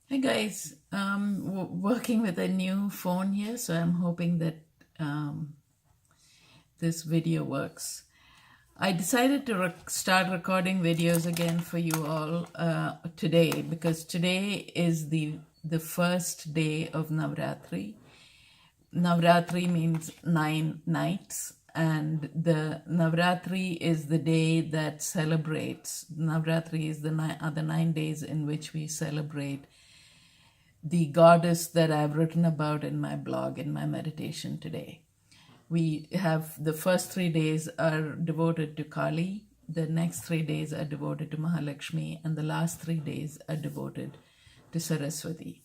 Hey guys, working with a new phone here, so I'm hoping that this video works. I decided to start recording videos again for you all today because today is the first day of Navratri. Navratri means 9 nights, and the Navratri is the day that celebrates. Navratri is the other 9 days in which we celebrate the goddess that I've written about in my blog, in my meditation today. We have the first 3 days are devoted to Kali, the next 3 days are devoted to Mahalakshmi, and the last 3 days are devoted to Saraswati.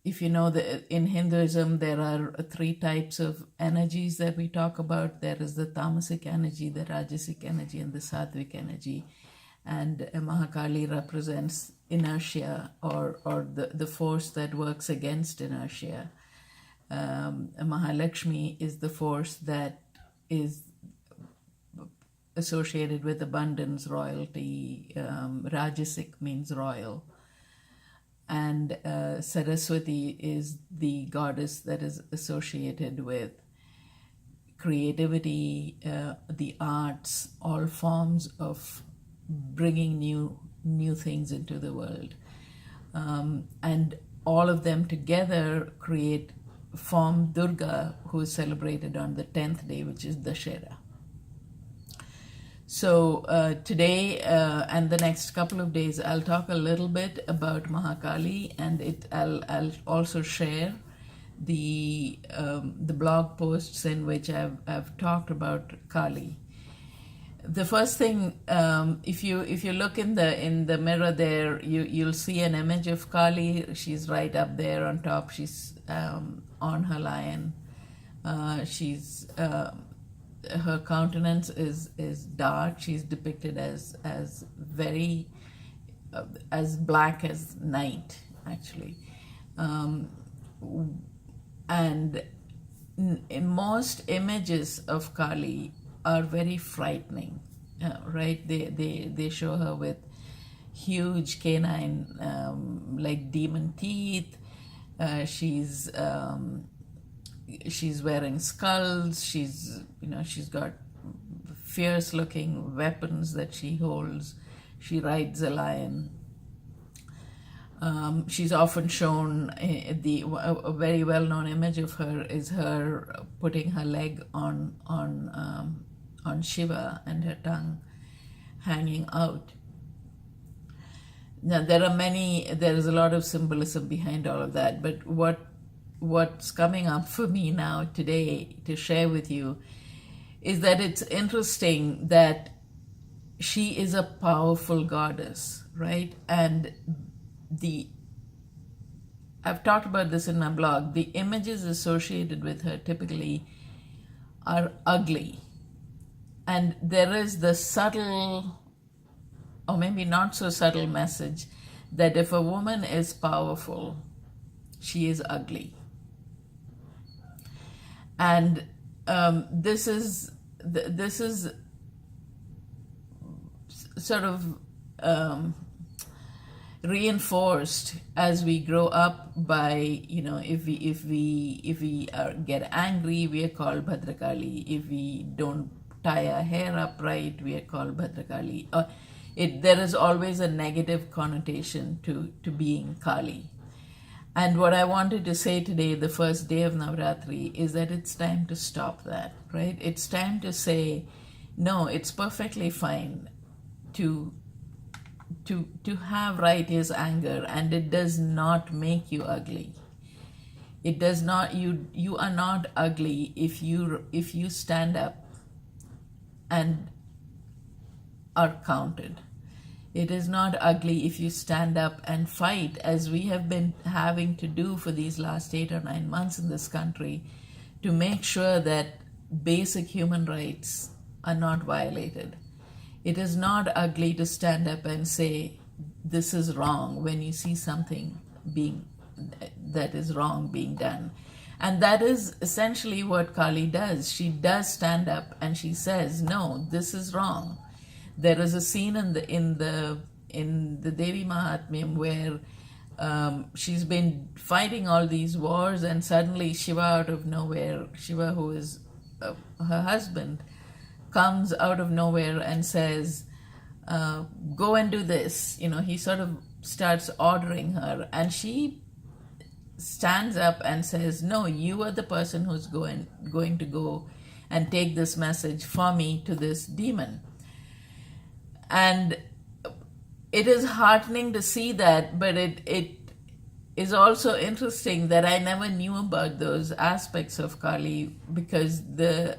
If you know, in Hinduism, there are three types of energies that we talk about. There is the tamasic energy, the rajasic energy, and the sattvic energy. And Mahakali represents inertia or the force that works against inertia. Mahalakshmi is the force that is associated with abundance, royalty. Rajasic means royal. And Saraswati is the goddess that is associated with creativity, the arts, all forms of bringing new things into the world. And all of them together form Durga, who is celebrated on the 10th day, which is Dashera. So today and the next couple of days, I'll talk a little bit about Mahakali, and I'll also share the blog posts in which I've talked about Kali. The first thing, if you look in the mirror there, you'll see an image of Kali. She's right up there on top. She's on her lion. Her countenance is dark. She's depicted as very as black as night, actually, and in most images of Kali are very frightening, right? They show her with huge canine, like demon teeth. She's wearing skulls. She's got fierce looking weapons that she holds. She rides a lion. She's often shown, a very well-known image of her is her putting her leg on Shiva and her tongue hanging out. Now there is a lot of symbolism behind all of that, but what's coming up for me now today to share with you is that it's interesting that she is a powerful goddess, right? And I've talked about this in my blog. The images associated with her typically are ugly. And there is the subtle, or maybe not so subtle message that if a woman is powerful, she is ugly. And this is sort of reinforced as we grow up by, if we get angry, we are called Bhadrakali. If we don't tie our hair up right, we are called Bhadrakali. There is always a negative connotation to being Kali. And what I wanted to say today, the first day of Navratri, is that it's time to stop that, right? It's time to say, no, it's perfectly fine to have righteous anger, and it does not make you ugly. It does not. You are not ugly if you stand up and are counted. It is not ugly if you stand up and fight, as we have been having to do for these last 8 or 9 months in this country, to make sure that basic human rights are not violated. It is not ugly to stand up and say, this is wrong, when you see something that is wrong being done. And that is essentially what Kali does. She does stand up and she says, no, this is wrong. There is a scene in in the Devi Mahatmyam where she's been fighting all these wars, and suddenly Shiva out of nowhere, Shiva who is her husband, comes out of nowhere and says, go and do this. He sort of starts ordering her, and she stands up and says, no, you are the person who's going to go and take this message for me to this demon. And it is heartening to see that, but it is also interesting that I never knew about those aspects of Kali, because the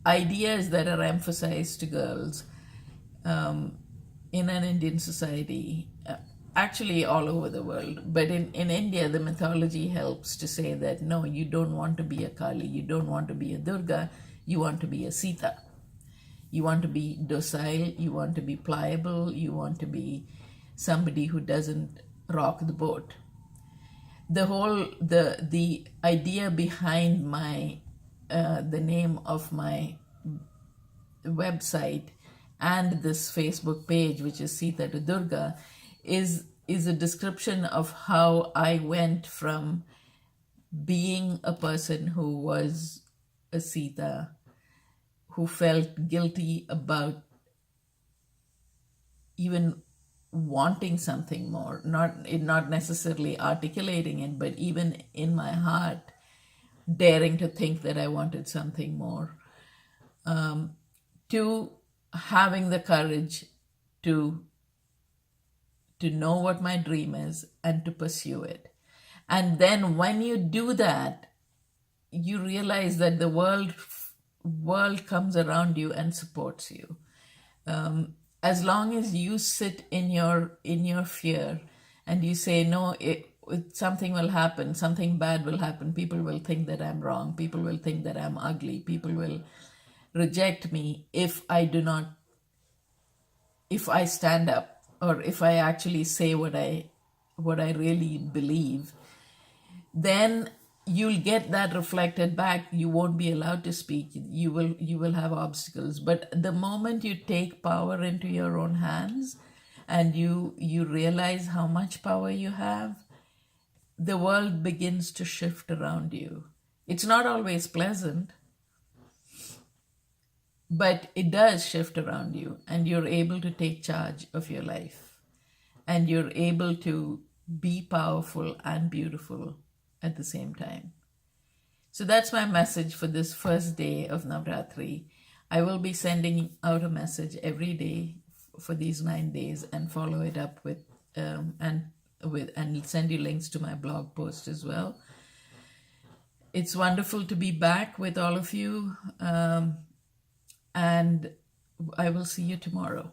ideas that are emphasized to girls in an Indian society, actually all over the world, but in India, the mythology helps to say that no, you don't want to be a Kali, you don't want to be a Durga, you want to be a Sita. You want to be docile, you want to be pliable, you want to be somebody who doesn't rock the boat. The idea behind my the name of my website and this Facebook page, which is Sita to Durga, is a description of how I went from being a person who was a Sita, who felt guilty about even wanting something more, not necessarily articulating it, but even in my heart, daring to think that I wanted something more, to having the courage to know what my dream is and to pursue it. And then when you do that, you realize that the world comes around you and supports you. As long as you sit in your fear and you say, no, something will happen, something bad will happen, people will think that I'm wrong, people will think that I'm ugly, people will reject me if I stand up, or if I actually say what I really believe, then you'll get that reflected back. You won't be allowed to speak. You will have obstacles. But the moment you take power into your own hands and you realize how much power you have, the world begins to shift around you. It's not always pleasant, but it does shift around you, and you're able to take charge of your life, and you're able to be powerful and beautiful at the same time. So that's my message for this first day of Navratri. I will be sending out a message every day for these 9 days and follow it up with and send you links to my blog post as well. It's wonderful to be back with all of you, and I will see you tomorrow.